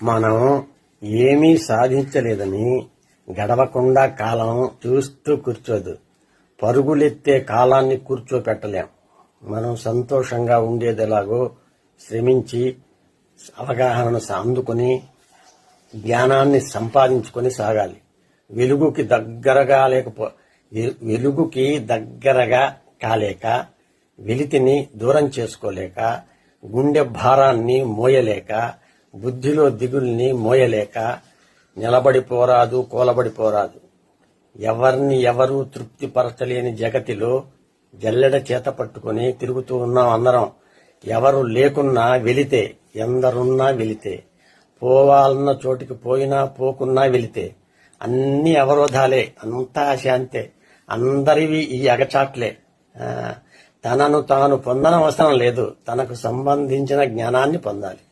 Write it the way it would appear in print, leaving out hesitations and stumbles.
మనం ఏమీ సాధించలేదని గడవకుండా కాలం చూస్తూ కూర్చోదు. పరుగులెత్తే కాలాన్ని కూర్చోపెట్టలేం. మనం సంతోషంగా ఉండేదిలాగో శ్రమించి అవగాహనను అందుకుని జ్ఞానాన్ని సంపాదించుకొని సాగాలి. వెలుగుకి దగ్గరగా కాలేక, వెలితిని దూరం చేసుకోలేక, గుండె భారాన్ని మోయలేక, బుద్ధిలో దిగుల్ని మోయలేక నిలబడిపోరాదు, కూలబడిపోరాదు. ఎవరిని ఎవరూ తృప్తిపరచలేని జగతిలో జల్లెడ చేత పట్టుకుని తిరుగుతూ ఉన్నాం అందరం. ఎవరు లేకున్నా వెలితే, ఎందరున్నా వెలితే, పోవాలన్న చోటికి పోయినా పోకున్నా వెలితే, అన్ని అవరోధాలే, అంతా శాంతే. అందరివి ఈ అగచాట్లే. తనను తాను పొందనవసరం లేదు, తనకు సంబంధించిన జ్ఞానాన్ని పొందాలి.